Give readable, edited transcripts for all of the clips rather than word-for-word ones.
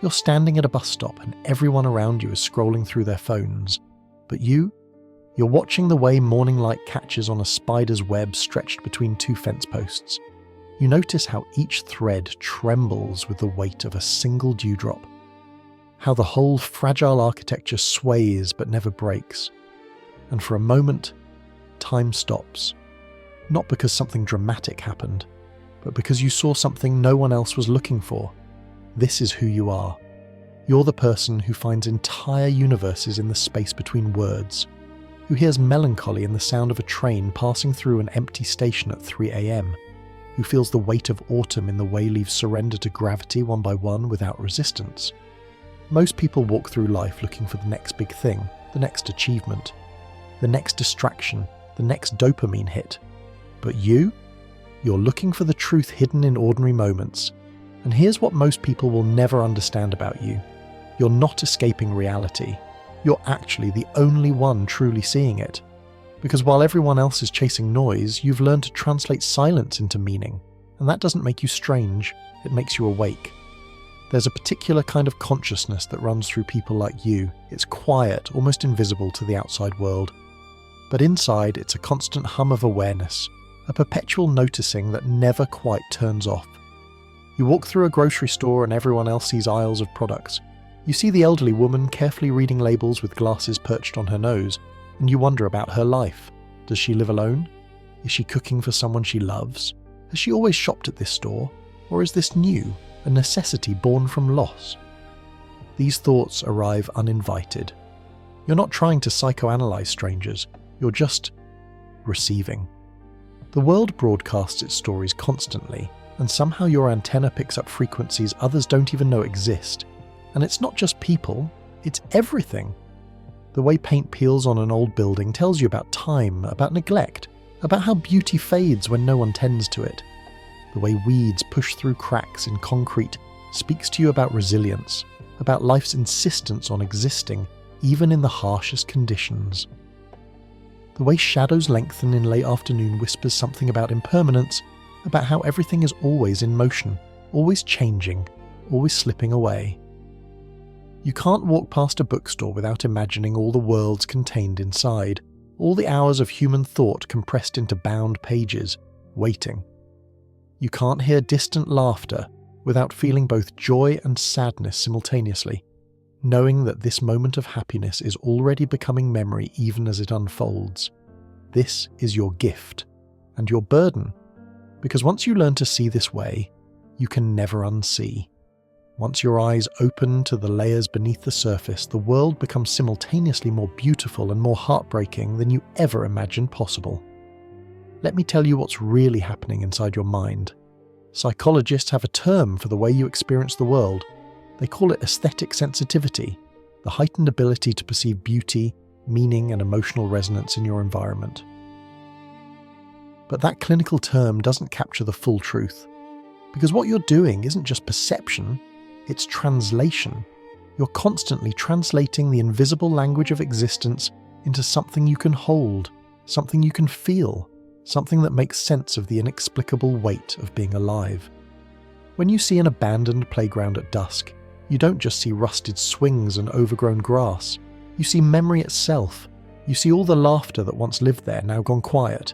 You're standing at a bus stop and everyone around you is scrolling through their phones. But you're watching the way morning light catches on a spider's web stretched between two fence posts. You notice how each thread trembles with the weight of a single dewdrop. How the whole fragile architecture sways but never breaks. And for a moment, time stops. Not because something dramatic happened, but because you saw something no one else was looking for. This is who you are. You're the person who finds entire universes in the space between words, who hears melancholy in the sound of a train passing through an empty station at 3 a.m, who feels the weight of autumn in the way leaves surrender to gravity one by one without resistance. Most people walk through life looking for the next big thing, the next achievement, the next distraction, the next dopamine hit. But you're looking for the truth hidden in ordinary moments. And here's what most people will never understand about you. You're not escaping reality. You're actually the only one truly seeing it. Because while everyone else is chasing noise, you've learned to translate silence into meaning. And that doesn't make you strange, it makes you awake. There's a particular kind of consciousness that runs through people like you. It's quiet, almost invisible to the outside world. But inside, it's a constant hum of awareness, a perpetual noticing that never quite turns off. You walk through a grocery store and everyone else sees aisles of products. You see the elderly woman carefully reading labels with glasses perched on her nose, and you wonder about her life. Does she live alone? Is she cooking for someone she loves? Has she always shopped at this store? Or is this new, a necessity born from loss? These thoughts arrive uninvited. You're not trying to psychoanalyze strangers, you're just receiving. The world broadcasts its stories constantly, and somehow your antenna picks up frequencies others don't even know exist. And it's not just people, it's everything. The way paint peels on an old building tells you about time, about neglect, about how beauty fades when no one tends to it. The way weeds push through cracks in concrete speaks to you about resilience, about life's insistence on existing, even in the harshest conditions. The way shadows lengthen in late afternoon whispers something about impermanence, about how everything is always in motion, always changing, always slipping away. You can't walk past a bookstore without imagining all the worlds contained inside, all the hours of human thought compressed into bound pages, waiting. You can't hear distant laughter without feeling both joy and sadness simultaneously, knowing that this moment of happiness is already becoming memory even as it unfolds. This is your gift, and your burden, because once you learn to see this way, you can never unsee. Once your eyes open to the layers beneath the surface, the world becomes simultaneously more beautiful and more heartbreaking than you ever imagined possible. Let me tell you what's really happening inside your mind. Psychologists have a term for the way you experience the world. They call it aesthetic sensitivity, the heightened ability to perceive beauty, meaning, and emotional resonance in your environment. But that clinical term doesn't capture the full truth, because what you're doing isn't just perception, it's translation. You're constantly translating the invisible language of existence into something you can hold, something you can feel, something that makes sense of the inexplicable weight of being alive. When you see an abandoned playground at dusk, you don't just see rusted swings and overgrown grass. You see memory itself. You see all the laughter that once lived there, now gone quiet.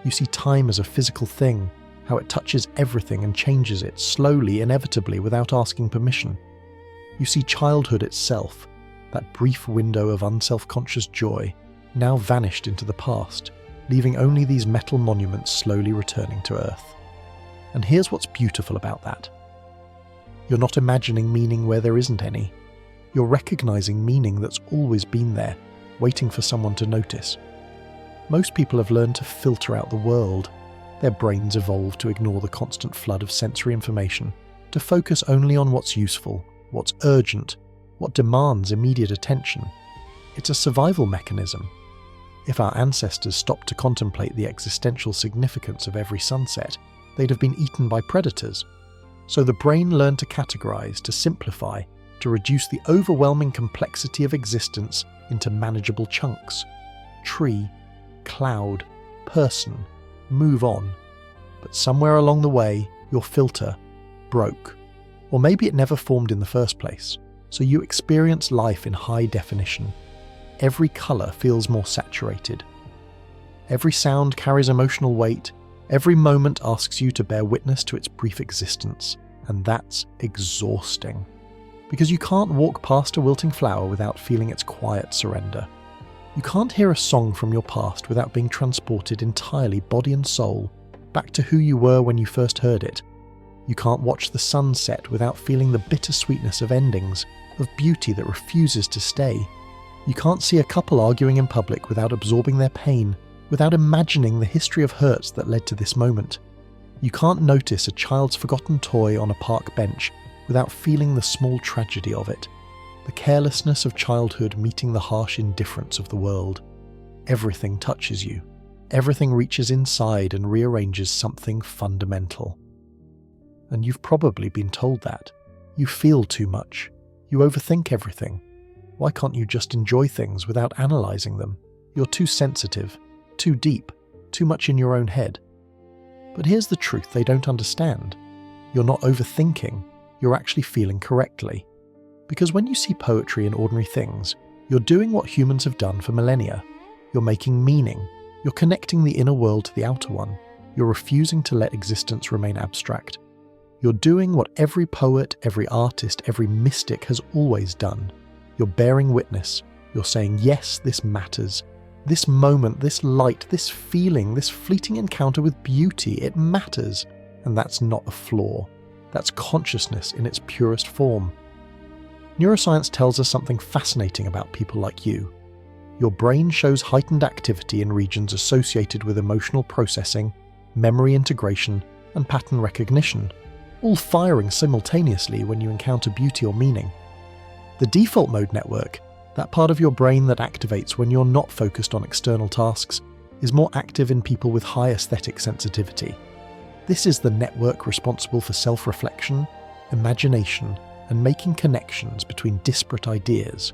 You see time as a physical thing, how it touches everything and changes it slowly, inevitably, without asking permission. You see childhood itself, that brief window of unself-conscious joy, now vanished into the past, leaving only these metal monuments slowly returning to Earth. And here's what's beautiful about that. You're not imagining meaning where there isn't any. You're recognizing meaning that's always been there, waiting for someone to notice. Most people have learned to filter out the world. Their brains evolved to ignore the constant flood of sensory information, to focus only on what's useful, what's urgent, what demands immediate attention. It's a survival mechanism. If our ancestors stopped to contemplate the existential significance of every sunset, they'd have been eaten by predators. So the brain learned to categorize, to simplify, to reduce the overwhelming complexity of existence into manageable chunks. Tree, cloud, person, move on. But somewhere along the way, your filter broke. Or maybe it never formed in the first place, so you experience life in high definition. Every colour feels more saturated. Every sound carries emotional weight. Every moment asks you to bear witness to its brief existence, and that's exhausting. Because you can't walk past a wilting flower without feeling its quiet surrender. You can't hear a song from your past without being transported entirely, body and soul, back to who you were when you first heard it. You can't watch the sun set without feeling the bittersweetness of endings, of beauty that refuses to stay. You can't see a couple arguing in public without absorbing their pain, without imagining the history of hurts that led to this moment. You can't notice a child's forgotten toy on a park bench without feeling the small tragedy of it, the carelessness of childhood meeting the harsh indifference of the world. Everything touches you. Everything reaches inside and rearranges something fundamental. And you've probably been told that. You feel too much. You overthink everything. Why can't you just enjoy things without analysing them? You're too sensitive, too deep, too much in your own head. But here's the truth they don't understand. You're not overthinking, you're actually feeling correctly. Because when you see poetry in ordinary things, you're doing what humans have done for millennia. You're making meaning. You're connecting the inner world to the outer one. You're refusing to let existence remain abstract. You're doing what every poet, every artist, every mystic has always done. You're bearing witness. You're saying, yes, this matters. This moment, this light, this feeling, this fleeting encounter with beauty, it matters. And that's not a flaw. That's consciousness in its purest form. Neuroscience tells us something fascinating about people like you. Your brain shows heightened activity in regions associated with emotional processing, memory integration, and pattern recognition, all firing simultaneously when you encounter beauty or meaning. The default mode network, that part of your brain that activates when you're not focused on external tasks, is more active in people with high aesthetic sensitivity. This is the network responsible for self-reflection, imagination, and making connections between disparate ideas.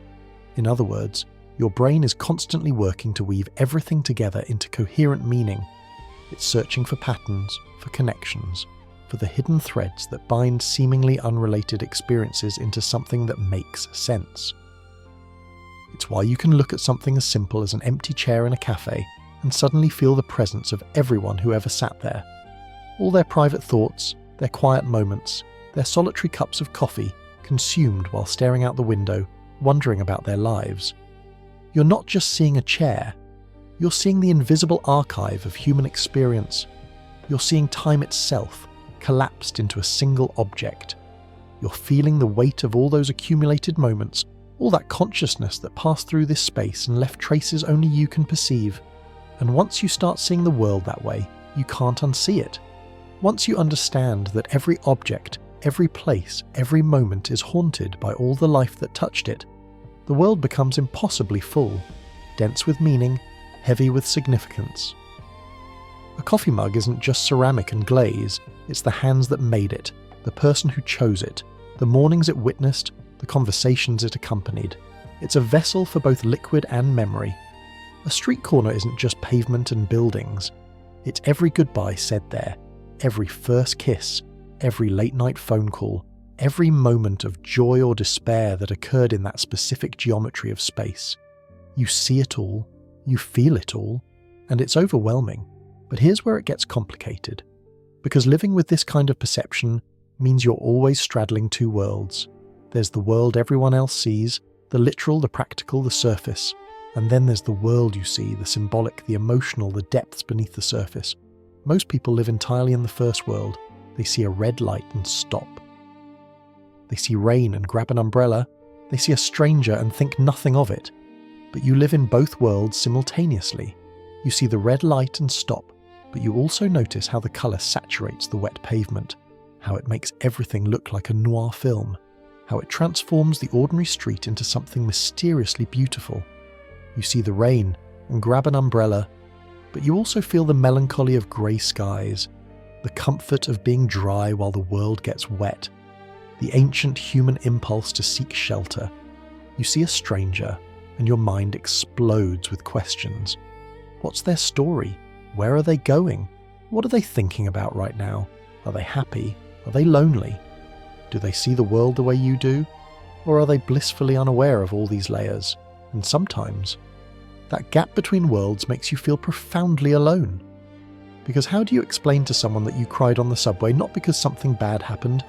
In other words, your brain is constantly working to weave everything together into coherent meaning. It's searching for patterns, for connections, for the hidden threads that bind seemingly unrelated experiences into something that makes sense. It's why you can look at something as simple as an empty chair in a cafe and suddenly feel the presence of everyone who ever sat there. All their private thoughts, their quiet moments, their solitary cups of coffee consumed while staring out the window, wondering about their lives. You're not just seeing a chair, you're seeing the invisible archive of human experience. You're seeing time itself, collapsed into a single object. You're feeling the weight of all those accumulated moments, all that consciousness that passed through this space and left traces only you can perceive. And once you start seeing the world that way, you can't unsee it. Once you understand that every object, every place, every moment is haunted by all the life that touched it, the world becomes impossibly full, dense with meaning, heavy with significance. A coffee mug isn't just ceramic and glaze, it's the hands that made it, the person who chose it, the mornings it witnessed, the conversations it accompanied. It's a vessel for both liquid and memory. A street corner isn't just pavement and buildings. It's every goodbye said there, every first kiss, every late-night phone call, every moment of joy or despair that occurred in that specific geometry of space. You see it all, you feel it all, and it's overwhelming. But here's where it gets complicated. Because living with this kind of perception means you're always straddling two worlds. There's the world everyone else sees, the literal, the practical, the surface. And then there's the world you see, the symbolic, the emotional, the depths beneath the surface. Most people live entirely in the first world. They see a red light and stop. They see rain and grab an umbrella. They see a stranger and think nothing of it. But you live in both worlds simultaneously. You see the red light and stop, but you also notice how the colour saturates the wet pavement, how it makes everything look like a noir film, how it transforms the ordinary street into something mysteriously beautiful. You see the rain and grab an umbrella, but you also feel the melancholy of grey skies, the comfort of being dry while the world gets wet, the ancient human impulse to seek shelter. You see a stranger, and your mind explodes with questions. What's their story? Where are they going? What are they thinking about right now? Are they happy? Are they lonely? Do they see the world the way you do? Or are they blissfully unaware of all these layers? And sometimes, that gap between worlds makes you feel profoundly alone. Because how do you explain to someone that you cried on the subway not because something bad happened,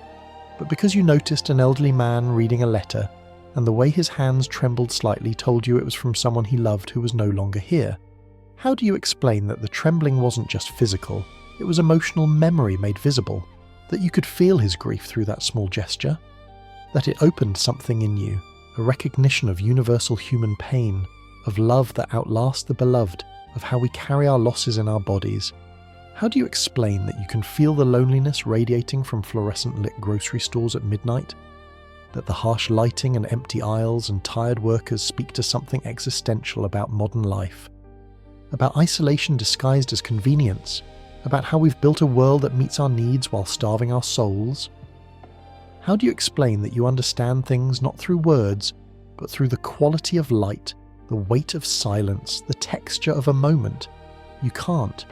but because you noticed an elderly man reading a letter, and the way his hands trembled slightly told you it was from someone he loved who was no longer here? How do you explain that the trembling wasn't just physical, it was emotional memory made visible, that you could feel his grief through that small gesture? That it opened something in you, a recognition of universal human pain, of love that outlasts the beloved, of how we carry our losses in our bodies. How do you explain that you can feel the loneliness radiating from fluorescent lit grocery stores at midnight? That the harsh lighting and empty aisles and tired workers speak to something existential about modern life? About isolation disguised as convenience? About how we've built a world that meets our needs while starving our souls? How do you explain that you understand things not through words, but through the quality of light, the weight of silence, the texture of a moment? You can't.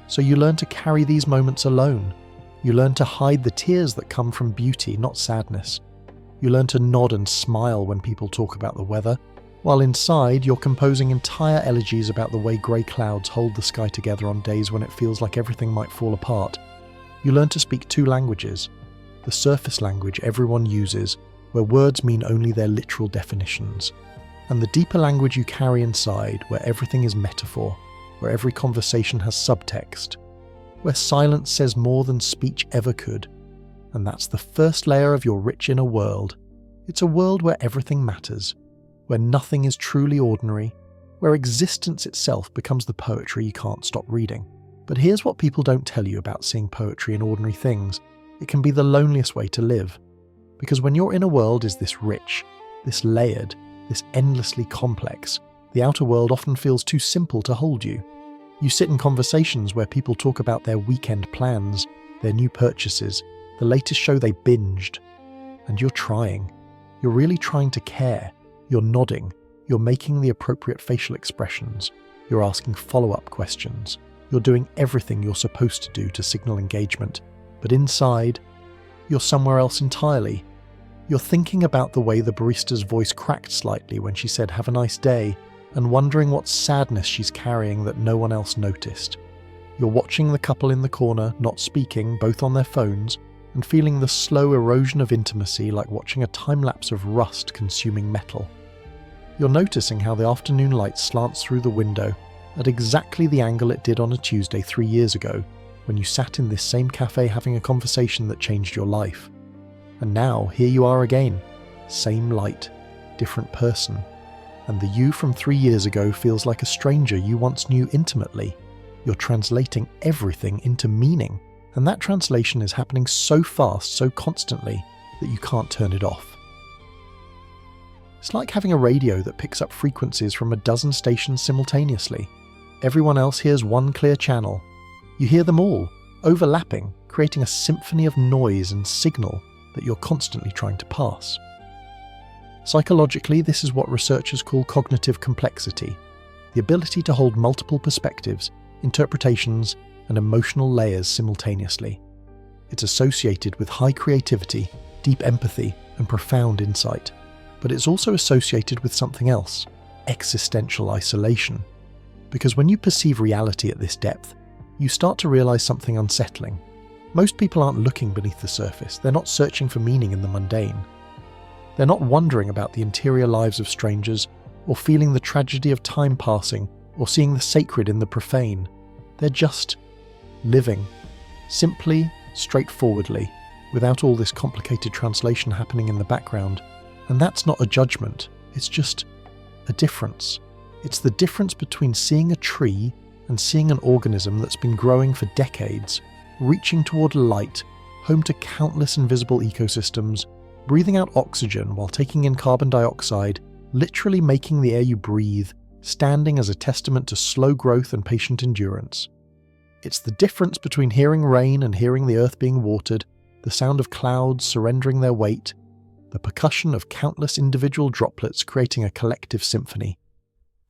So you learn to carry these moments alone. You learn to hide the tears that come from beauty, not sadness. You learn to nod and smile when people talk about the weather, while inside you're composing entire elegies about the way grey clouds hold the sky together on days when it feels like everything might fall apart. You learn to speak two languages. The surface language everyone uses, where words mean only their literal definitions. And the deeper language you carry inside, where everything is metaphor, where every conversation has subtext, where silence says more than speech ever could. And that's the first layer of your rich inner world. It's a world where everything matters, where nothing is truly ordinary, where existence itself becomes the poetry you can't stop reading. But here's what people don't tell you about seeing poetry in ordinary things. It can be the loneliest way to live. Because when your inner world is this rich, this layered, this endlessly complex, the outer world often feels too simple to hold you. You sit in conversations where people talk about their weekend plans, their new purchases, the latest show they binged. And you're trying. You're really trying to care. You're nodding. You're making the appropriate facial expressions. You're asking follow-up questions. You're doing everything you're supposed to do to signal engagement. But inside, you're somewhere else entirely. You're thinking about the way the barista's voice cracked slightly when she said, "Have a nice day," and wondering what sadness she's carrying that no one else noticed. You're watching the couple in the corner, not speaking, both on their phones, and feeling the slow erosion of intimacy like watching a time-lapse of rust consuming metal. You're noticing how the afternoon light slants through the window at exactly the angle it did on a Tuesday 3 years ago, when you sat in this same cafe having a conversation that changed your life. And now, here you are again. Same light, different person. And the you from 3 years ago feels like a stranger you once knew intimately. You're translating everything into meaning, and that translation is happening so fast, so constantly, that you can't turn it off. It's like having a radio that picks up frequencies from a dozen stations simultaneously. Everyone else hears one clear channel. You hear them all, overlapping, creating a symphony of noise and signal that you're constantly trying to pass. Psychologically, this is what researchers call cognitive complexity, the ability to hold multiple perspectives, interpretations, and emotional layers simultaneously. It's associated with high creativity, deep empathy, and profound insight. But it's also associated with something else, existential isolation. Because when you perceive reality at this depth, you start to realize something unsettling. Most people aren't looking beneath the surface, they're not searching for meaning in the mundane. They're not wondering about the interior lives of strangers, or feeling the tragedy of time passing, or seeing the sacred in the profane. They're just living, simply, straightforwardly, without all this complicated translation happening in the background. And that's not a judgment, it's just a difference. It's the difference between seeing a tree and seeing an organism that's been growing for decades, reaching toward light, home to countless invisible ecosystems, breathing out oxygen while taking in carbon dioxide, literally making the air you breathe, standing as a testament to slow growth and patient endurance. It's the difference between hearing rain and hearing the earth being watered, the sound of clouds surrendering their weight, the percussion of countless individual droplets creating a collective symphony,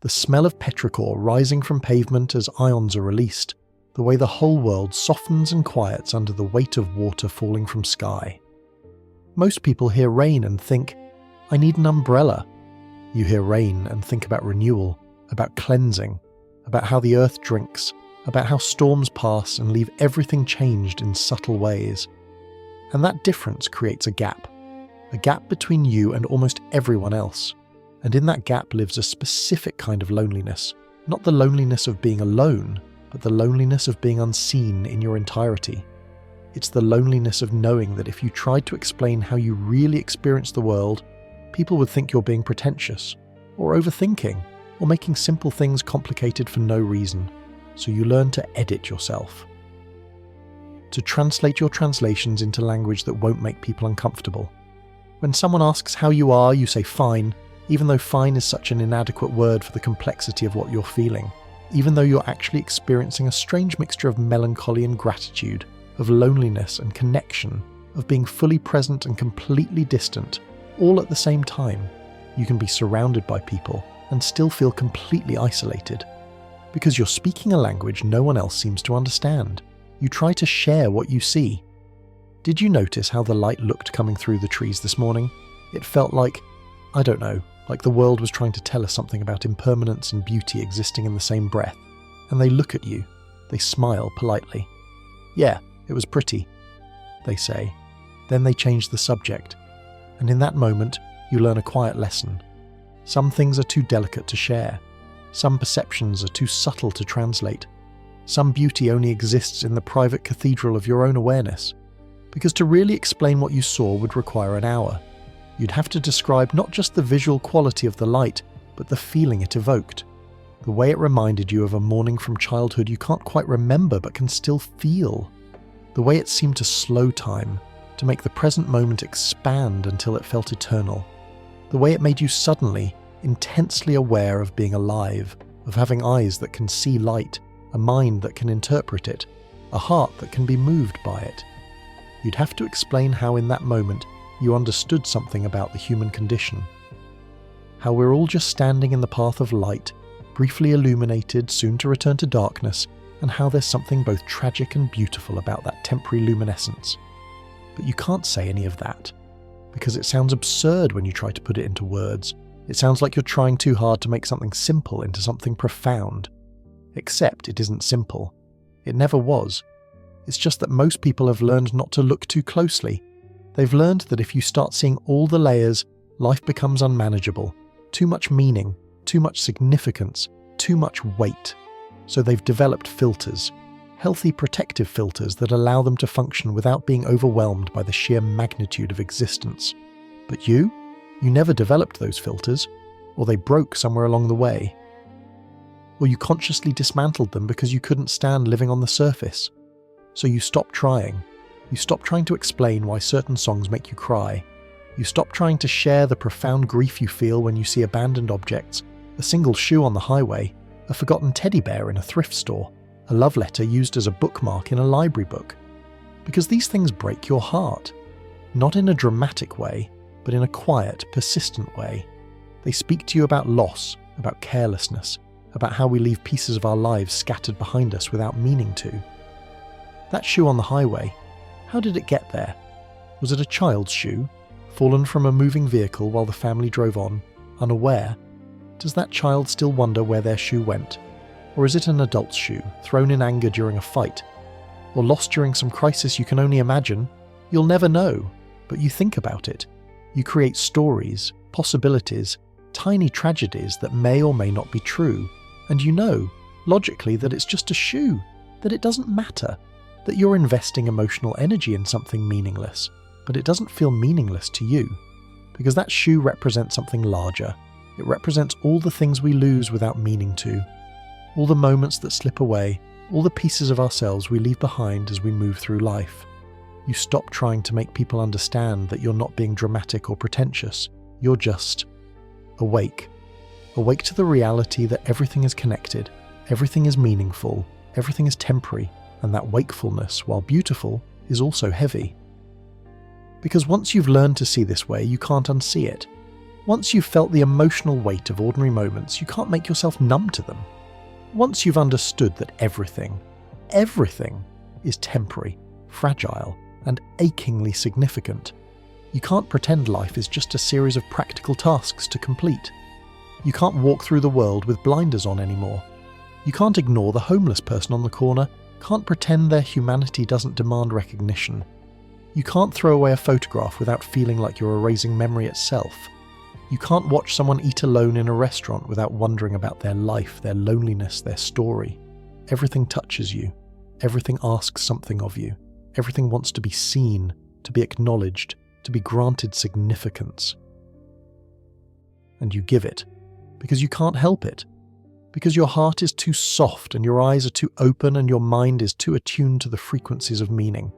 the smell of petrichor rising from pavement as ions are released, the way the whole world softens and quiets under the weight of water falling from sky. Most people hear rain and think, I need an umbrella. You hear rain and think about renewal, about cleansing, about how the earth drinks, about how storms pass and leave everything changed in subtle ways. And that difference creates a gap between you and almost everyone else. And in that gap lives a specific kind of loneliness, not the loneliness of being alone, but the loneliness of being unseen in your entirety. It's the loneliness of knowing that if you tried to explain how you really experience the world, people would think you're being pretentious, or overthinking, or making simple things complicated for no reason. So you learn to edit yourself. To translate your translations into language that won't make people uncomfortable. When someone asks how you are, you say fine, even though fine is such an inadequate word for the complexity of what you're feeling, even though you're actually experiencing a strange mixture of melancholy and gratitude, of loneliness and connection, of being fully present and completely distant, all at the same time. You can be surrounded by people and still feel completely isolated. Because you're speaking a language no one else seems to understand. You try to share what you see. Did you notice how the light looked coming through the trees this morning? It felt like, I don't know, like the world was trying to tell us something about impermanence and beauty existing in the same breath. And they look at you. They smile politely. Yeah, it was pretty, they say. Then they change the subject. And in that moment, you learn a quiet lesson. Some things are too delicate to share. Some perceptions are too subtle to translate. Some beauty only exists in the private cathedral of your own awareness. Because to really explain what you saw would require an hour. You'd have to describe not just the visual quality of the light, but the feeling it evoked. The way it reminded you of a morning from childhood you can't quite remember but can still feel. The way it seemed to slow time, to make the present moment expand until it felt eternal. The way it made you suddenly, intensely aware of being alive, of having eyes that can see light, a mind that can interpret it, a heart that can be moved by it. You'd have to explain how in that moment you understood something about the human condition. How we're all just standing in the path of light, briefly illuminated, soon to return to darkness, and how there's something both tragic and beautiful about that temporary luminescence. But you can't say any of that, because it sounds absurd when you try to put it into words. It sounds like you're trying too hard to make something simple into something profound. Except it isn't simple. It never was. It's just that most people have learned not to look too closely. They've learned that if you start seeing all the layers, life becomes unmanageable. Too much meaning, too much significance, too much weight. So they've developed filters, healthy protective filters that allow them to function without being overwhelmed by the sheer magnitude of existence. But you never developed those filters, or they broke somewhere along the way. Or you consciously dismantled them because you couldn't stand living on the surface. So you stopped trying. You stopped trying to explain why certain songs make you cry. You stopped trying to share the profound grief you feel when you see abandoned objects, a single shoe on the highway, a forgotten teddy bear in a thrift store, a love letter used as a bookmark in a library book. Because these things break your heart. Not in a dramatic way, but in a quiet, persistent way. They speak to you about loss, about carelessness, about how we leave pieces of our lives scattered behind us without meaning to. That shoe on the highway, how did it get there? Was it a child's shoe, fallen from a moving vehicle while the family drove on, unaware? Does that child still wonder where their shoe went? Or is it an adult's shoe, thrown in anger during a fight? Or lost during some crisis you can only imagine? You'll never know, but you think about it. You create stories, possibilities, tiny tragedies that may or may not be true. And you know, logically, that it's just a shoe, that it doesn't matter, that you're investing emotional energy in something meaningless, but it doesn't feel meaningless to you, because that shoe represents something larger. It represents all the things we lose without meaning to, all the moments that slip away, all the pieces of ourselves we leave behind as we move through life. You stop trying to make people understand that you're not being dramatic or pretentious. You're just awake. Awake to the reality that everything is connected, everything is meaningful, everything is temporary, and that wakefulness, while beautiful, is also heavy. Because once you've learned to see this way, you can't unsee it. Once you've felt the emotional weight of ordinary moments, you can't make yourself numb to them. Once you've understood that everything is temporary, fragile, and achingly significant, You can't pretend life is just a series of practical tasks to complete. You can't walk through the world with blinders on anymore. You can't ignore the homeless person on the corner, can't pretend their humanity doesn't demand recognition. You can't throw away a photograph without feeling like you're erasing memory itself. You can't watch someone eat alone in a restaurant without wondering about their life, their loneliness, their story. Everything touches you. Everything asks something of you. Everything wants to be seen, to be acknowledged, to be granted significance. And you give it, because you can't help it. Because your heart is too soft and your eyes are too open and your mind is too attuned to the frequencies of meaning.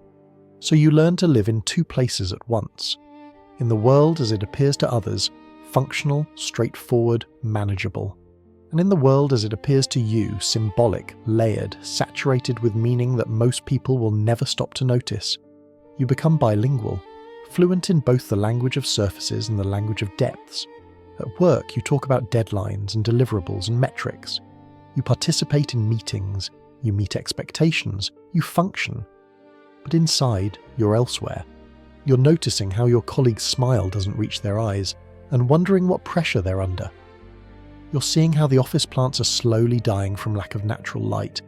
So you learn to live in two places at once. In the world as it appears to others, functional, straightforward, manageable. And in the world as it appears to you, symbolic, layered, saturated with meaning that most people will never stop to notice. You become bilingual, fluent in both the language of surfaces and the language of depths. At work, you talk about deadlines and deliverables and metrics. You participate in meetings, you meet expectations, you function. But inside, you're elsewhere. You're noticing how your colleague's smile doesn't reach their eyes, and wondering what pressure they're under. You're seeing how the office plants are slowly dying from lack of natural light,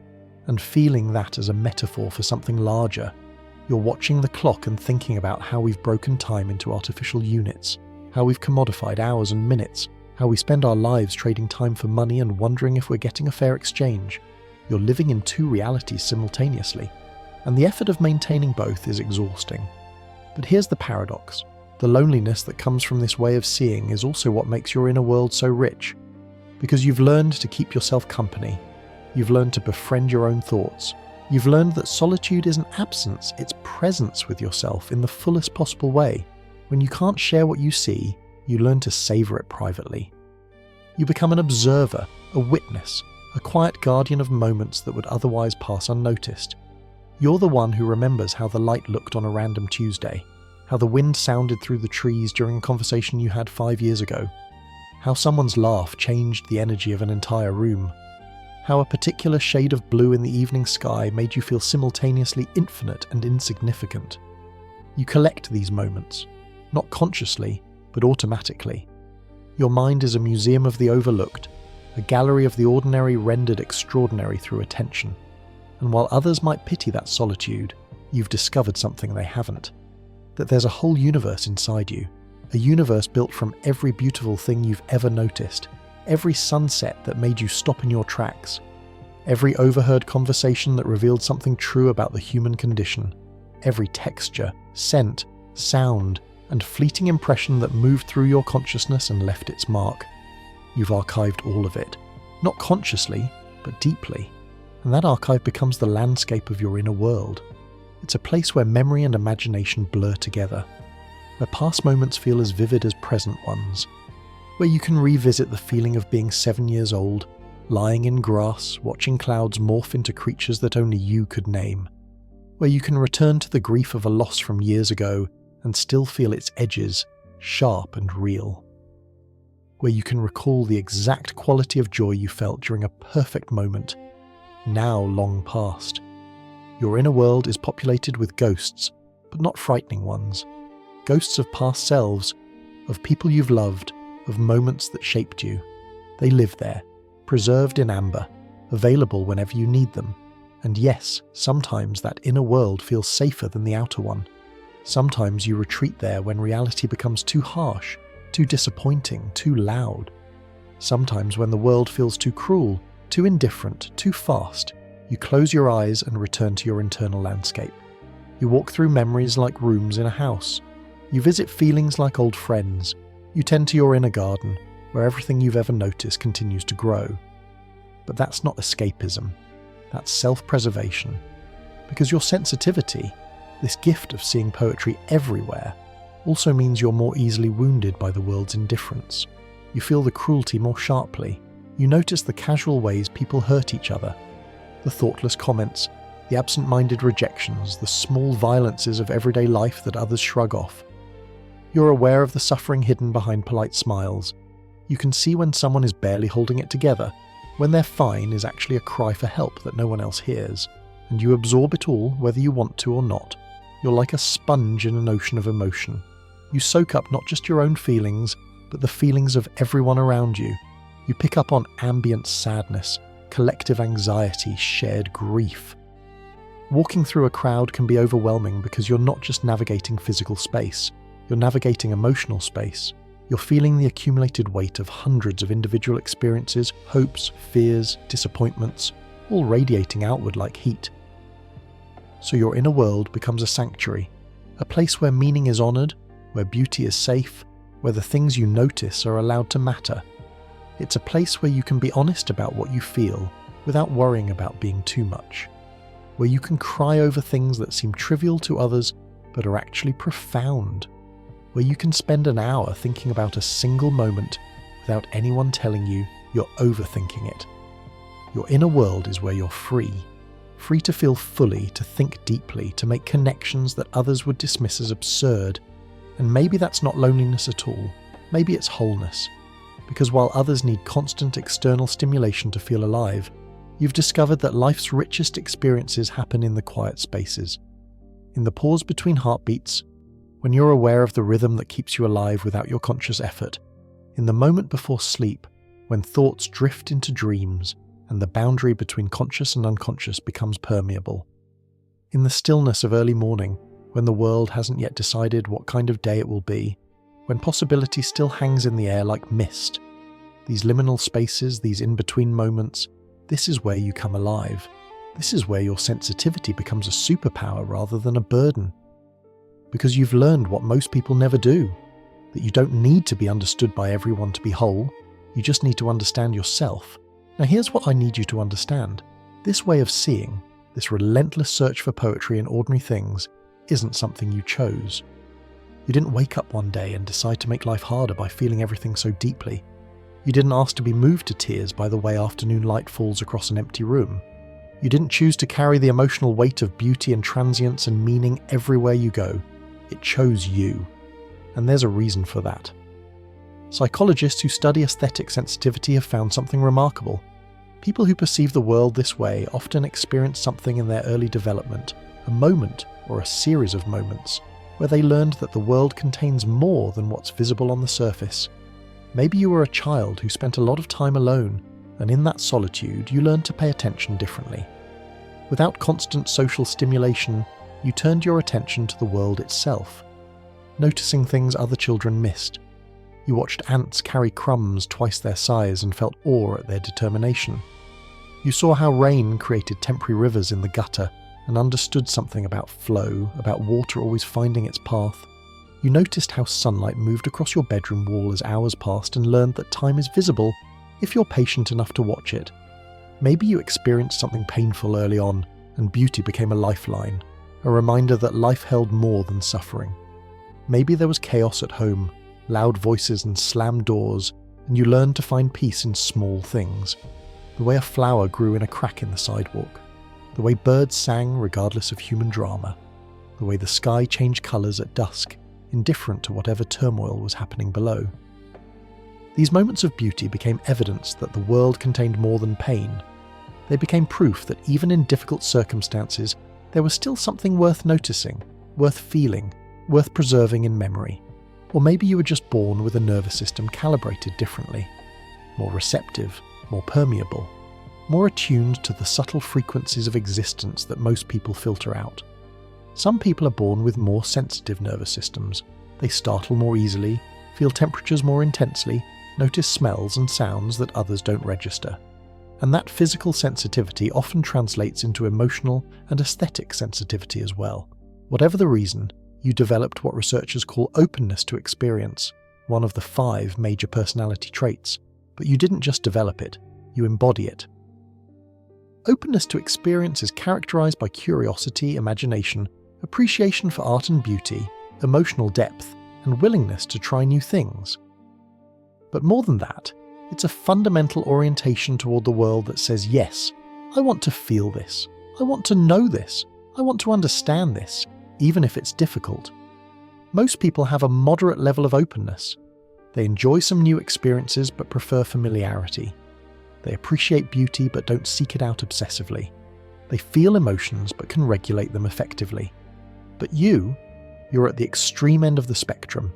and feeling that as a metaphor for something larger. You're watching the clock and thinking about how we've broken time into artificial units, how we've commodified hours and minutes, how we spend our lives trading time for money and wondering if we're getting a fair exchange. You're living in two realities simultaneously, and the effort of maintaining both is exhausting. But here's the paradox. The loneliness that comes from this way of seeing is also what makes your inner world so rich. Because you've learned to keep yourself company. You've learned to befriend your own thoughts. You've learned that solitude isn't absence, it's presence with yourself in the fullest possible way. When you can't share what you see, you learn to savor it privately. You become an observer, a witness, a quiet guardian of moments that would otherwise pass unnoticed. You're the one who remembers how the light looked on a random Tuesday, how the wind sounded through the trees during a conversation you had 5 years ago, how someone's laugh changed the energy of an entire room, how a particular shade of blue in the evening sky made you feel simultaneously infinite and insignificant. You collect these moments, not consciously, but automatically. Your mind is a museum of the overlooked, a gallery of the ordinary rendered extraordinary through attention. And while others might pity that solitude, you've discovered something they haven't. That there's a whole universe inside you, a universe built from every beautiful thing you've ever noticed, every sunset that made you stop in your tracks, every overheard conversation that revealed something true about the human condition, every texture, scent, sound, and fleeting impression that moved through your consciousness and left its mark. You've archived all of it, not consciously, but deeply. And that archive becomes the landscape of your inner world. It's a place where memory and imagination blur together, where past moments feel as vivid as present ones, where you can revisit the feeling of being 7 years old, lying in grass, watching clouds morph into creatures that only you could name, where you can return to the grief of a loss from years ago and still feel its edges, sharp and real, where you can recall the exact quality of joy you felt during a perfect moment, now long past. Your inner world is populated with ghosts, but not frightening ones. Ghosts of past selves, of people you've loved, of moments that shaped you. They live there, preserved in amber, available whenever you need them. And yes, sometimes that inner world feels safer than the outer one. Sometimes you retreat there when reality becomes too harsh, too disappointing, too loud. Sometimes when the world feels too cruel, too indifferent, too fast, you close your eyes and return to your internal landscape. You walk through memories like rooms in a house. You visit feelings like old friends. You tend to your inner garden, where everything you've ever noticed continues to grow. But that's not escapism. That's self-preservation. Because your sensitivity, this gift of seeing poetry everywhere, also means you're more easily wounded by the world's indifference. You feel the cruelty more sharply. You notice the casual ways people hurt each other, the thoughtless comments, the absent-minded rejections, the small violences of everyday life that others shrug off. You're aware of the suffering hidden behind polite smiles. You can see when someone is barely holding it together, when their fine is actually a cry for help that no one else hears, and you absorb it all whether you want to or not. You're like a sponge in an ocean of emotion, You soak up not just your own feelings, but the feelings of everyone around you. You pick up on ambient sadness, collective anxiety, shared grief. Walking through a crowd can be overwhelming because you're not just navigating physical space, you're navigating emotional space. You're feeling the accumulated weight of hundreds of individual experiences, hopes, fears, disappointments, all radiating outward like heat. So your inner world becomes a sanctuary, a place where meaning is honoured, where beauty is safe, where the things you notice are allowed to matter. It's a place where you can be honest about what you feel without worrying about being too much, where you can cry over things that seem trivial to others but are actually profound, where you can spend an hour thinking about a single moment without anyone telling you you're overthinking it. Your inner world is where you're free to feel fully, to think deeply, to make connections that others would dismiss as absurd. And maybe that's not loneliness at all, maybe it's wholeness. Because while others need constant external stimulation to feel alive, you've discovered that life's richest experiences happen in the quiet spaces. In the pause between heartbeats, when you're aware of the rhythm that keeps you alive without your conscious effort. In the moment before sleep, when thoughts drift into dreams and the boundary between conscious and unconscious becomes permeable. In the stillness of early morning, when the world hasn't yet decided what kind of day it will be, when possibility still hangs in the air like mist. These liminal spaces, these in-between moments, this is where you come alive. This is where your sensitivity becomes a superpower rather than a burden. Because you've learned what most people never do, that you don't need to be understood by everyone to be whole, you just need to understand yourself. Now here's what I need you to understand. This way of seeing, this relentless search for poetry in ordinary things, isn't something you chose. You didn't wake up one day and decide to make life harder by feeling everything so deeply. You didn't ask to be moved to tears by the way afternoon light falls across an empty room. You didn't choose to carry the emotional weight of beauty and transience and meaning everywhere you go. It chose you. And there's a reason for that. Psychologists who study aesthetic sensitivity have found something remarkable. People who perceive the world this way often experience something in their early development, a moment or a series of moments, where they learned that the world contains more than what's visible on the surface. Maybe you were a child who spent a lot of time alone, and in that solitude you learned to pay attention differently. Without constant social stimulation, you turned your attention to the world itself, noticing things other children missed. You watched ants carry crumbs twice their size and felt awe at their determination. You saw how rain created temporary rivers in the gutter and understood something about flow, about water always finding its path. You noticed how sunlight moved across your bedroom wall as hours passed and learned that time is visible if you're patient enough to watch it. Maybe you experienced something painful early on and beauty became a lifeline, a reminder that life held more than suffering. Maybe there was chaos at home, loud voices and slammed doors, and you learned to find peace in small things. The way a flower grew in a crack in the sidewalk. The way birds sang regardless of human drama. The way the sky changed colours at dusk, indifferent to whatever turmoil was happening below. These moments of beauty became evidence that the world contained more than pain. They became proof that even in difficult circumstances, there was still something worth noticing, worth feeling, worth preserving in memory. Or maybe you were just born with a nervous system calibrated differently, more receptive, more permeable, more attuned to the subtle frequencies of existence that most people filter out. Some people are born with more sensitive nervous systems. They startle more easily, feel temperatures more intensely, notice smells and sounds that others don't register. And that physical sensitivity often translates into emotional and aesthetic sensitivity as well. Whatever the reason, you developed what researchers call openness to experience, one of the 5 major personality traits. But you didn't just develop it, you embody it. Openness to experience is characterized by curiosity, imagination, appreciation for art and beauty, emotional depth, and willingness to try new things. But more than that, it's a fundamental orientation toward the world that says, yes, I want to feel this, I want to know this, I want to understand this, even if it's difficult. Most people have a moderate level of openness. They enjoy some new experiences but prefer familiarity. They appreciate beauty but don't seek it out obsessively. They feel emotions but can regulate them effectively. But you're at the extreme end of the spectrum.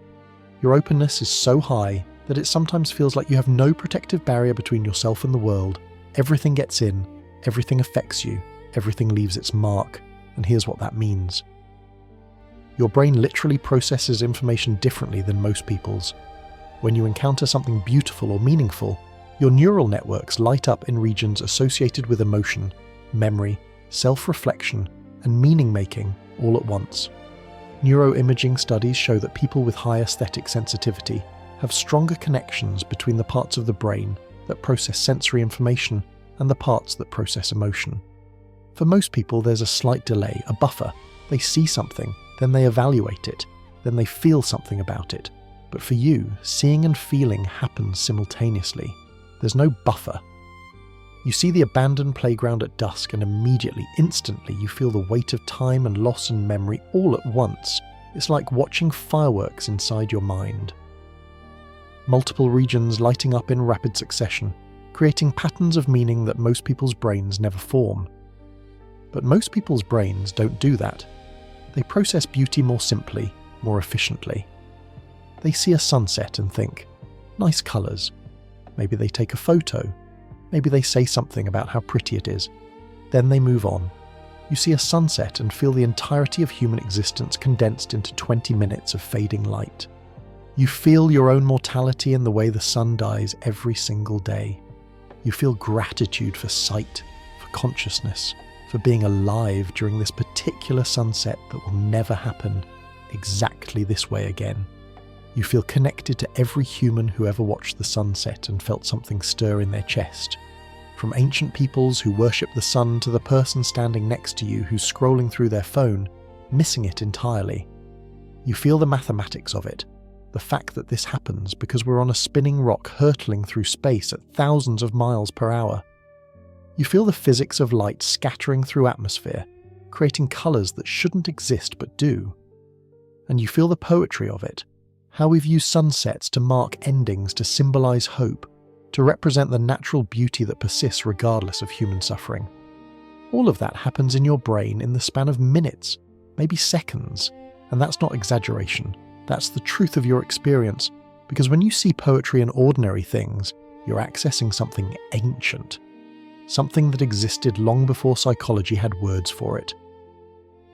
Your openness is so high that it sometimes feels like you have no protective barrier between yourself and the world. Everything gets in, everything affects you, everything leaves its mark, and here's what that means. Your brain literally processes information differently than most people's. When you encounter something beautiful or meaningful, your neural networks light up in regions associated with emotion, memory, self-reflection, and meaning-making all at once. Neuroimaging studies show that people with high aesthetic sensitivity have stronger connections between the parts of the brain that process sensory information and the parts that process emotion. For most people, there's a slight delay, a buffer. They see something, then they evaluate it, then they feel something about it. But for you, seeing and feeling happens simultaneously. There's no buffer. You see the abandoned playground at dusk, and immediately, instantly, you feel the weight of time and loss and memory all at once. It's like watching fireworks inside your mind. Multiple regions lighting up in rapid succession, creating patterns of meaning that most people's brains never form. But most people's brains don't do that. They process beauty more simply, more efficiently. They see a sunset and think, nice colours. Maybe they take a photo. Maybe they say something about how pretty it is. Then they move on. You see a sunset and feel the entirety of human existence condensed into 20 minutes of fading light. You feel your own mortality in the way the sun dies every single day. You feel gratitude for sight, for consciousness, for being alive during this particular sunset that will never happen exactly this way again. You feel connected to every human who ever watched the sunset and felt something stir in their chest. From ancient peoples who worship the sun to the person standing next to you who's scrolling through their phone, missing it entirely. You feel the mathematics of it, the fact that this happens because we're on a spinning rock hurtling through space at thousands of miles per hour. You feel the physics of light scattering through atmosphere, creating colours that shouldn't exist but do. And you feel the poetry of it, how we've used sunsets to mark endings to symbolise hope, to represent the natural beauty that persists regardless of human suffering. All of that happens in your brain in the span of minutes, maybe seconds, and that's not exaggeration. That's the truth of your experience, because when you see poetry in ordinary things, you're accessing something ancient, something that existed long before psychology had words for it.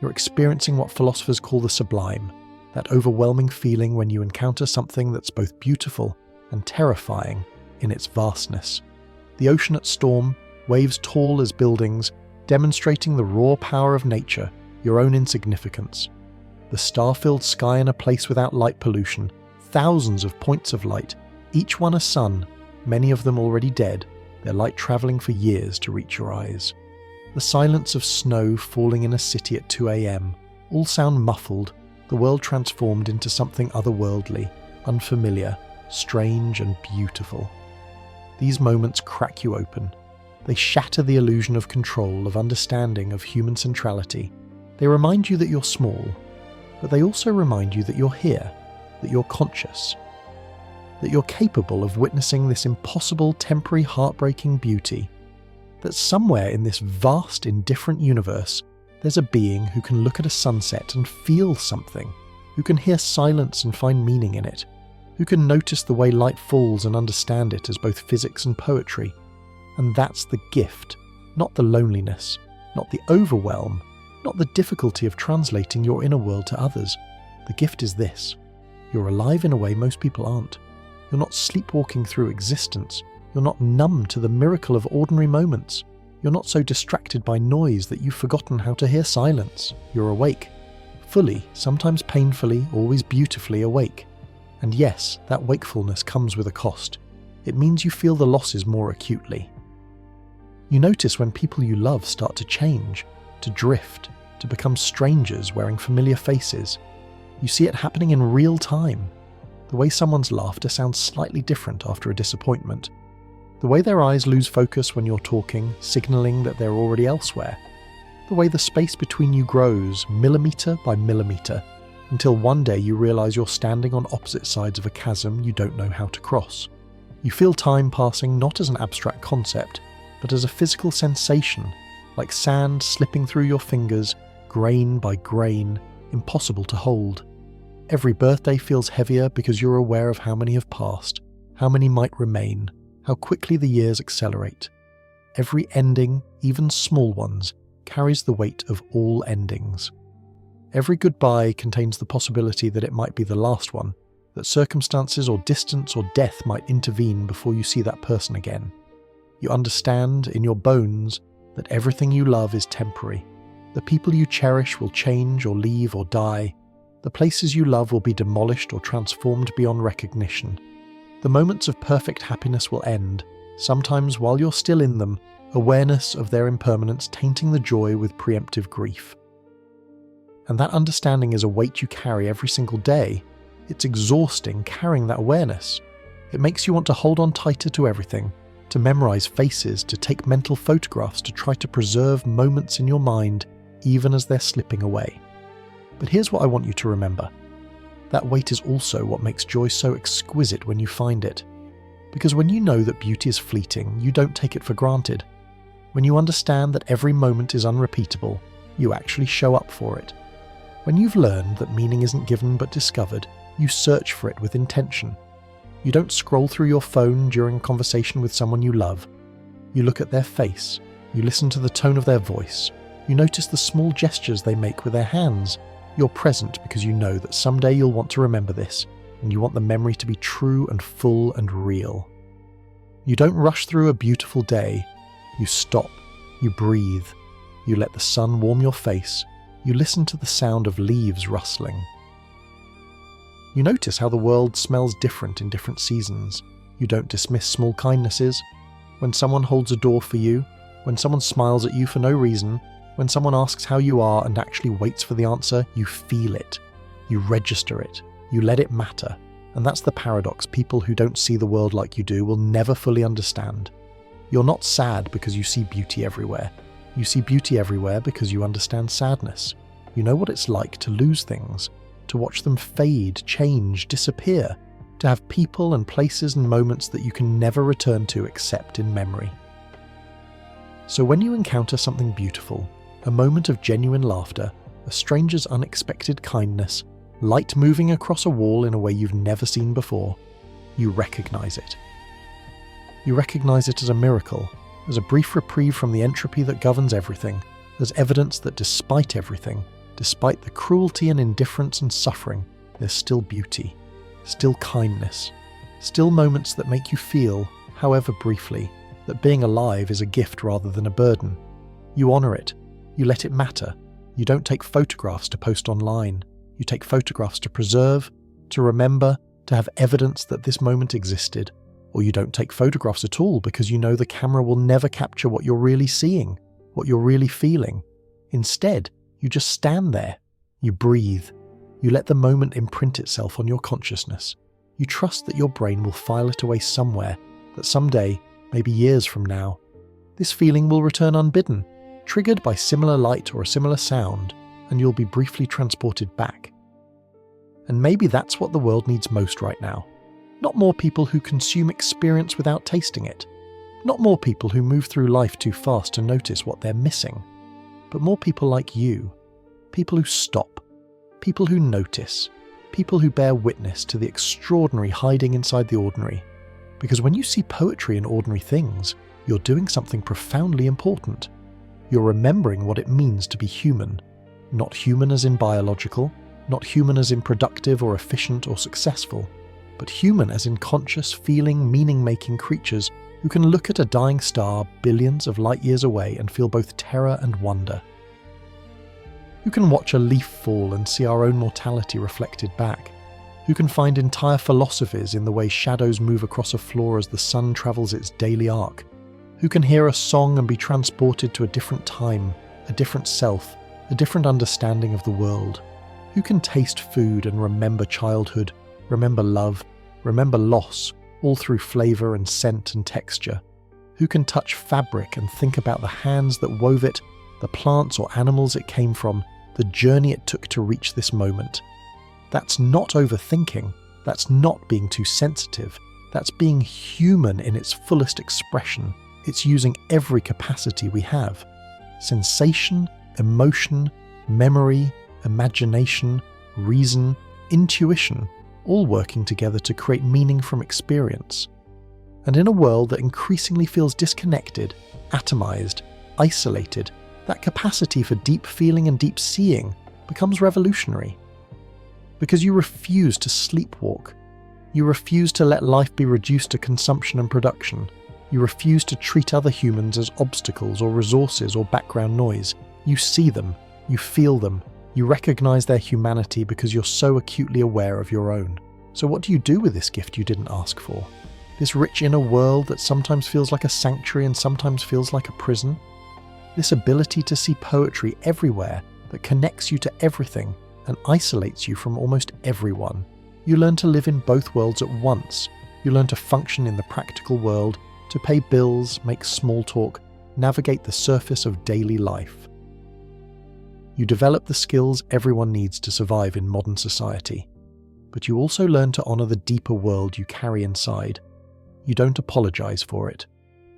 You're experiencing what philosophers call the sublime, that overwhelming feeling when you encounter something that's both beautiful and terrifying in its vastness. The ocean at storm, waves tall as buildings, demonstrating the raw power of nature, your own insignificance. The star-filled sky in a place without light pollution, thousands of points of light, each one a sun, many of them already dead, their light travelling for years to reach your eyes. The silence of snow falling in a city at 2 a.m, all sound muffled, the world transformed into something otherworldly, unfamiliar, strange and beautiful. These moments crack you open. They shatter the illusion of control, of understanding, of human centrality. They remind you that you're small, but they also remind you that you're here, that you're conscious, that you're capable of witnessing this impossible, temporary, heartbreaking beauty, that somewhere in this vast, indifferent universe, there's a being who can look at a sunset and feel something, who can hear silence and find meaning in it, who can notice the way light falls and understand it as both physics and poetry. And that's the gift, not the loneliness, not the overwhelm, not the difficulty of translating your inner world to others. The gift is this: you're alive in a way most people aren't. You're not sleepwalking through existence. You're not numb to the miracle of ordinary moments. You're not so distracted by noise that you've forgotten how to hear silence. You're awake. Fully, sometimes painfully, always beautifully awake. And yes, that wakefulness comes with a cost. It means you feel the losses more acutely. You notice when people you love start to change, to drift, to become strangers wearing familiar faces. You see it happening in real time. The way someone's laughter sounds slightly different after a disappointment. The way their eyes lose focus when you're talking, signalling that they're already elsewhere. The way the space between you grows, millimetre by millimetre, until one day you realise you're standing on opposite sides of a chasm you don't know how to cross. You feel time passing not as an abstract concept, but as a physical sensation, like sand slipping through your fingers, grain by grain, impossible to hold. Every birthday feels heavier because you're aware of how many have passed, how many might remain, how quickly the years accelerate. Every ending, even small ones, carries the weight of all endings. Every goodbye contains the possibility that it might be the last one, that circumstances or distance or death might intervene before you see that person again. You understand, in your bones, that everything you love is temporary. The people you cherish will change or leave or die. The places you love will be demolished or transformed beyond recognition. The moments of perfect happiness will end, sometimes while you're still in them, awareness of their impermanence tainting the joy with preemptive grief. And that understanding is a weight you carry every single day. It's exhausting carrying that awareness. It makes you want to hold on tighter to everything, to memorize faces, to take mental photographs, to try to preserve moments in your mind even as they're slipping away. But here's what I want you to remember. That weight is also what makes joy so exquisite when you find it. Because when you know that beauty is fleeting, you don't take it for granted. When you understand that every moment is unrepeatable, you actually show up for it. When you've learned that meaning isn't given but discovered, you search for it with intention. You don't scroll through your phone during a conversation with someone you love. You look at their face, you listen to the tone of their voice, you notice the small gestures they make with their hands. You're present because you know that someday you'll want to remember this, and you want the memory to be true and full and real. You don't rush through a beautiful day. You stop, you breathe, you let the sun warm your face, you listen to the sound of leaves rustling. You notice how the world smells different in different seasons. You don't dismiss small kindnesses. When someone holds a door for you, when someone smiles at you for no reason, when someone asks how you are and actually waits for the answer, you feel it. You register it. You let it matter. And that's the paradox people who don't see the world like you do will never fully understand. You're not sad because you see beauty everywhere. You see beauty everywhere because you understand sadness. You know what it's like to lose things, to watch them fade, change, disappear, to have people and places and moments that you can never return to except in memory. So when you encounter something beautiful, a moment of genuine laughter, a stranger's unexpected kindness, light moving across a wall in a way you've never seen before, you recognize it. You recognize it as a miracle, as a brief reprieve from the entropy that governs everything, as evidence that despite everything, despite the cruelty and indifference and suffering, there's still beauty, still kindness, still moments that make you feel, however briefly, that being alive is a gift rather than a burden. You honor it. You let it matter. You don't take photographs to post online. You take photographs to preserve, to remember, to have evidence that this moment existed. Or you don't take photographs at all because you know the camera will never capture what you're really seeing, what you're really feeling. Instead, you just stand there. You breathe. You let the moment imprint itself on your consciousness. You trust that your brain will file it away somewhere, that someday, maybe years from now, this feeling will return unbidden, triggered by similar light or a similar sound, and you'll be briefly transported back. And maybe that's what the world needs most right now. Not more people who consume experience without tasting it. Not more people who move through life too fast to notice what they're missing. But more people like you. People who stop. People who notice. People who bear witness to the extraordinary hiding inside the ordinary. Because when you see poetry in ordinary things, you're doing something profoundly important. You're remembering what it means to be human. Not human as in biological, not human as in productive or efficient or successful, but human as in conscious, feeling, meaning-making creatures who can look at a dying star billions of light years away and feel both terror and wonder. Who can watch a leaf fall and see our own mortality reflected back? Who can find entire philosophies in the way shadows move across a floor as the sun travels its daily arc? Who can hear a song and be transported to a different time, a different self, a different understanding of the world? Who can taste food and remember childhood, remember love, remember loss, all through flavour and scent and texture? Who can touch fabric and think about the hands that wove it, the plants or animals it came from, the journey it took to reach this moment? That's not overthinking, that's not being too sensitive, that's being human in its fullest expression. It's using every capacity we have. Sensation, emotion, memory, imagination, reason, intuition, all working together to create meaning from experience. And in a world that increasingly feels disconnected, atomized, isolated, that capacity for deep feeling and deep seeing becomes revolutionary. Because you refuse to sleepwalk. You refuse to let life be reduced to consumption and production. You refuse to treat other humans as obstacles or resources or background noise. You see them, you feel them, you recognize their humanity because you're so acutely aware of your own. So what do you do with this gift you didn't ask for? This rich inner world that sometimes feels like a sanctuary and sometimes feels like a prison? This ability to see poetry everywhere that connects you to everything and isolates you from almost everyone. You learn to live in both worlds at once. You learn to function in the practical world, to pay bills, make small talk, navigate the surface of daily life. You develop the skills everyone needs to survive in modern society, but you also learn to honor the deeper world you carry inside. You don't apologize for it.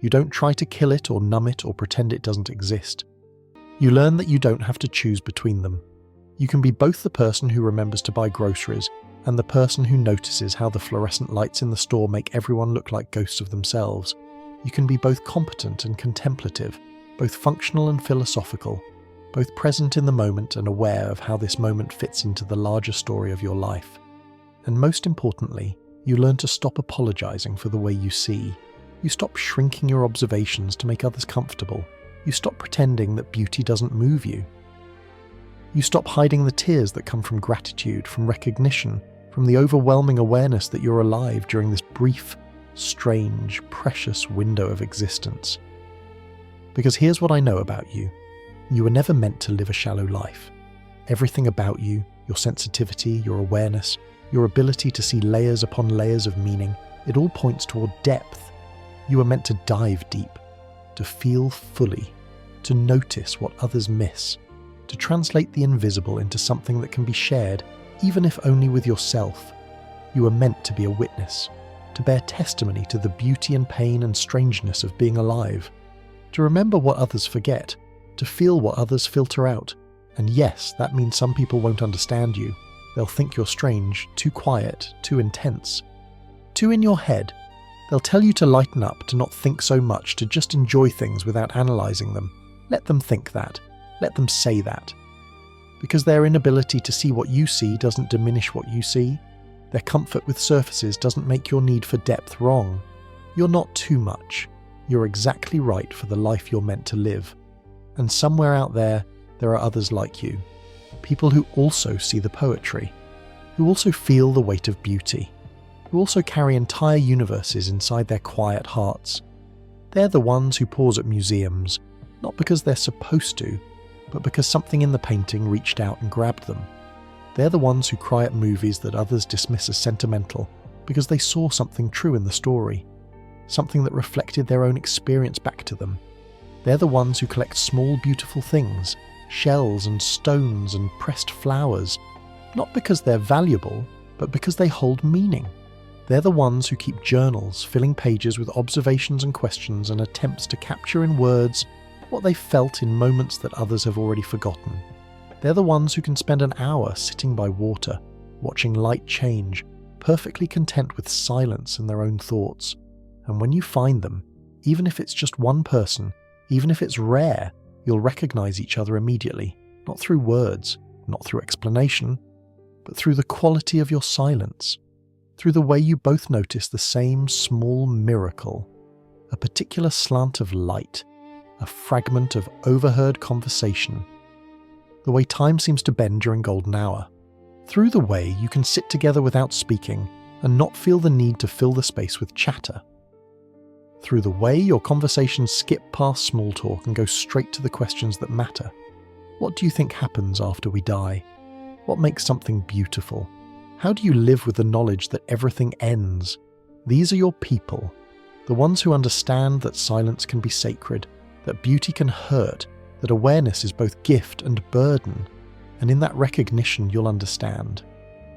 You don't try to kill it or numb it or pretend it doesn't exist. You learn that you don't have to choose between them. You can be both the person who remembers to buy groceries and the person who notices how the fluorescent lights in the store make everyone look like ghosts of themselves. You can be both competent and contemplative, both functional and philosophical, both present in the moment and aware of how this moment fits into the larger story of your life. And most importantly, you learn to stop apologizing for the way you see. You stop shrinking your observations to make others comfortable. You stop pretending that beauty doesn't move you. You stop hiding the tears that come from gratitude, from recognition, from the overwhelming awareness that you're alive during this brief, strange, precious window of existence. Because here's what I know about you. You were never meant to live a shallow life. Everything about you, your sensitivity, your awareness, your ability to see layers upon layers of meaning, it all points toward depth. You were meant to dive deep, to feel fully, to notice what others miss, to translate the invisible into something that can be shared, even if only with yourself. You were meant to be a witness, to bear testimony to the beauty and pain and strangeness of being alive, to remember what others forget, to feel what others filter out. And yes, that means some people won't understand you. They'll think you're strange, too quiet, too intense, too in your head. They'll tell you to lighten up, to not think so much, to just enjoy things without analysing them. Let them think that. Let them say that. Because their inability to see what you see doesn't diminish what you see. Their comfort with surfaces doesn't make your need for depth wrong. You're not too much. You're exactly right for the life you're meant to live. And somewhere out there are others like you. People who also see the poetry, who also feel the weight of beauty, who also carry entire universes inside their quiet hearts. They're the ones who pause at museums, not because they're supposed to, but because something in the painting reached out and grabbed them. They're the ones who cry at movies that others dismiss as sentimental because they saw something true in the story, something that reflected their own experience back to them. They're the ones who collect small beautiful things, shells and stones and pressed flowers, not because they're valuable, but because they hold meaning. They're the ones who keep journals, filling pages with observations and questions and attempts to capture in words what they felt in moments that others have already forgotten. They're the ones who can spend an hour sitting by water, watching light change, perfectly content with silence and their own thoughts. And when you find them, even if it's just one person, even if it's rare, you'll recognize each other immediately, not through words, not through explanation, but through the quality of your silence, through the way you both notice the same small miracle, a particular slant of light, a fragment of overheard conversation, the way time seems to bend during golden hour, through the way you can sit together without speaking and not feel the need to fill the space with chatter, through the way your conversations skip past small talk and go straight to the questions that matter. What do you think happens after we die? What makes something beautiful? How do you live with the knowledge that everything ends? These are your people, the ones who understand that silence can be sacred, that beauty can hurt, that awareness is both gift and burden. And in that recognition, you'll understand.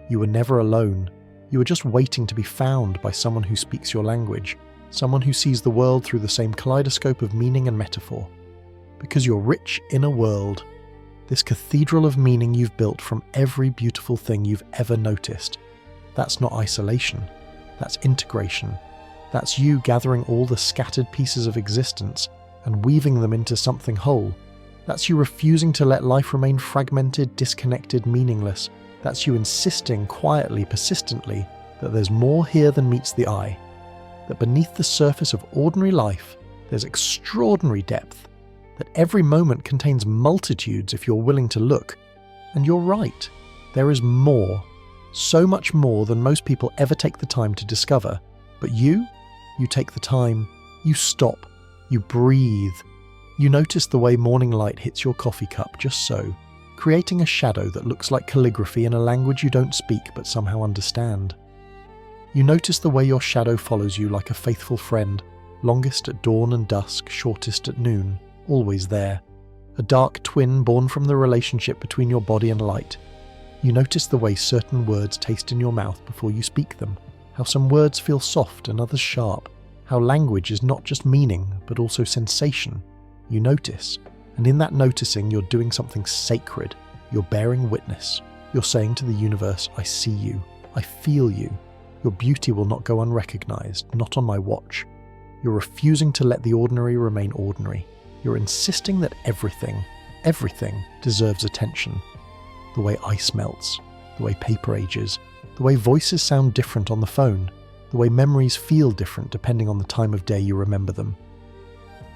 You were never alone. You were just waiting to be found by someone who speaks your language, someone who sees the world through the same kaleidoscope of meaning and metaphor. Because your rich inner world this cathedral of meaning you've built from every beautiful thing you've ever noticed. That's not isolation, that's integration. That's you gathering all the scattered pieces of existence and weaving them into something whole. That's you refusing to let life remain fragmented, disconnected, meaningless. That's you insisting quietly, persistently, that there's more here than meets the eye. That beneath the surface of ordinary life, there's extraordinary depth. That every moment contains multitudes if you're willing to look. And you're right, there is more. So much more than most people ever take the time to discover. But you take the time, you stop, you breathe. You notice the way morning light hits your coffee cup just so, creating a shadow that looks like calligraphy in a language you don't speak but somehow understand. You notice the way your shadow follows you like a faithful friend, longest at dawn and dusk, shortest at noon, always there. A dark twin born from the relationship between your body and light. You notice the way certain words taste in your mouth before you speak them, how some words feel soft and others sharp, how language is not just meaning but also sensation. You notice, and in that noticing you're doing something sacred. You're bearing witness. You're saying to the universe, I see you, I feel you. Your beauty will not go unrecognized, not on my watch. You're refusing to let the ordinary remain ordinary. You're insisting that everything deserves attention. The way ice melts, the way paper ages, the way voices sound different on the phone, the way memories feel different depending on the time of day you remember them.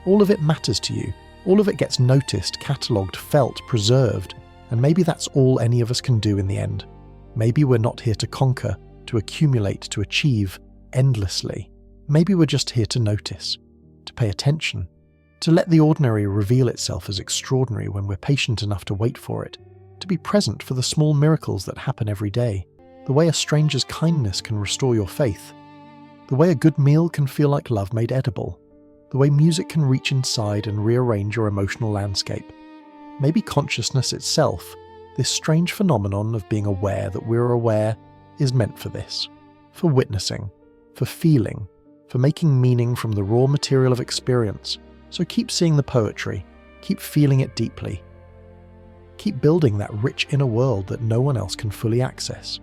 All of it matters to you. All of it gets noticed, catalogued, felt, preserved, and maybe that's all any of us can do in the end. Maybe we're not here to conquer, to accumulate, to achieve endlessly. Maybe we're just here to notice, to pay attention, to let the ordinary reveal itself as extraordinary when we're patient enough to wait for it, to be present for the small miracles that happen every day, the way a stranger's kindness can restore your faith, the way a good meal can feel like love made edible, the way music can reach inside and rearrange your emotional landscape. Maybe consciousness itself, this strange phenomenon of being aware that we're aware, is meant for this, for witnessing, for feeling, for making meaning from the raw material of experience. So keep seeing the poetry, keep feeling it deeply. Keep building that rich inner world that no one else can fully access.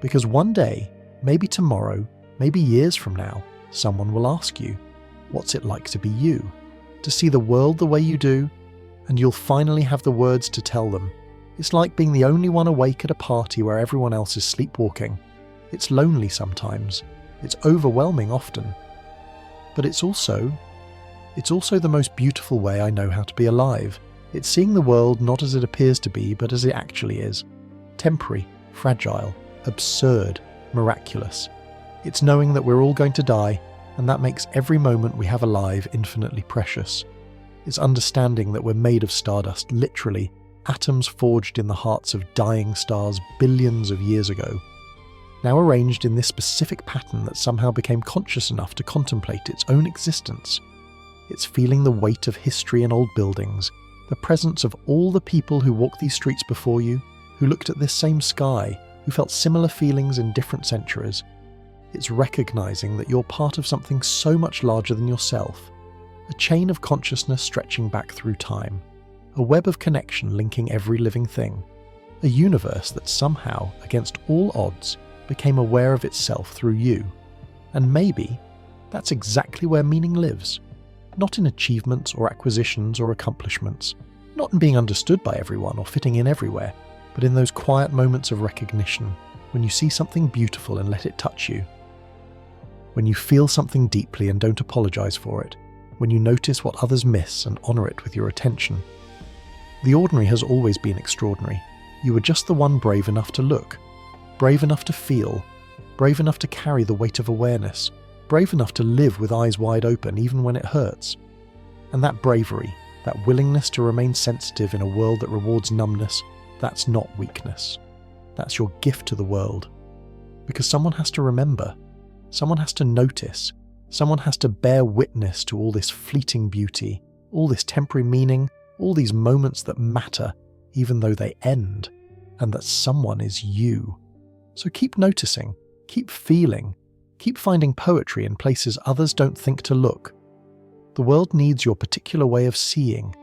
Because one day, maybe tomorrow, maybe years from now, someone will ask you, what's it like to be you? To see the world the way you do, and you'll finally have the words to tell them. It's like being the only one awake at a party where everyone else is sleepwalking. It's lonely sometimes. It's overwhelming often. But it's also the most beautiful way I know how to be alive. It's seeing the world not as it appears to be, but as it actually is. Temporary, fragile, absurd, miraculous. It's knowing that we're all going to die, and that makes every moment we have alive infinitely precious. It's understanding that we're made of stardust, literally, atoms forged in the hearts of dying stars billions of years ago, now arranged in this specific pattern that somehow became conscious enough to contemplate its own existence. It's feeling the weight of history in old buildings, the presence of all the people who walked these streets before you, who looked at this same sky, who felt similar feelings in different centuries. It's recognizing that you're part of something so much larger than yourself, a chain of consciousness stretching back through time, a web of connection linking every living thing, a universe that somehow, against all odds, became aware of itself through you. And maybe that's exactly where meaning lives. Not in achievements or acquisitions or accomplishments, not in being understood by everyone or fitting in everywhere, but in those quiet moments of recognition, when you see something beautiful and let it touch you, when you feel something deeply and don't apologize for it, when you notice what others miss and honor it with your attention. The ordinary has always been extraordinary. You were just the one brave enough to look, brave enough to feel, brave enough to carry the weight of awareness, brave enough to live with eyes wide open even when it hurts. And that bravery, that willingness to remain sensitive in a world that rewards numbness, that's not weakness. That's your gift to the world. Because someone has to remember, someone has to notice, someone has to bear witness to all this fleeting beauty, all this temporary meaning, all these moments that matter, even though they end, and that someone is you. So keep noticing, keep feeling, keep finding poetry in places others don't think to look. The world needs your particular way of seeing,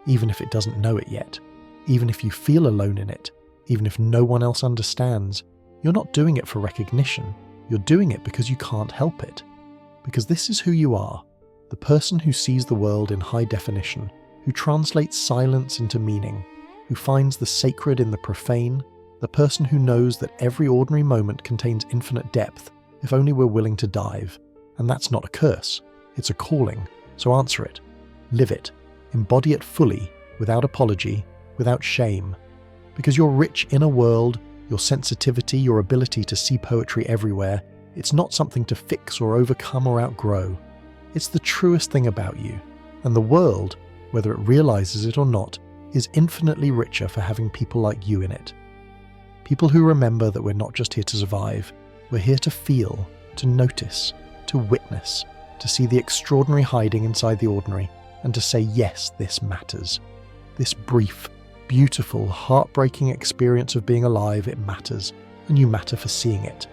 even if it doesn't know it yet. even if you feel alone in it, even if no one else understands, you're not doing it for recognition. You're doing it because you can't help it. Because this is who you are, the person who sees the world in high definition, who translates silence into meaning, who finds the sacred in the profane, the person who knows that every ordinary moment contains infinite depth if only we're willing to dive. And that's not a curse, it's a calling, so answer it, live it, embody it fully, without apology, without shame. Because your rich inner world, your sensitivity, your ability to see poetry everywhere, it's not something to fix or overcome or outgrow. It's the truest thing about you, and the world, whether it realizes it or not, is infinitely richer for having people like you in it. People who remember that we're not just here to survive, we're here to feel, to notice, to witness, to see the extraordinary hiding inside the ordinary, and to say, yes, this matters. This brief, beautiful, heartbreaking experience of being alive, it matters, and you matter for seeing it.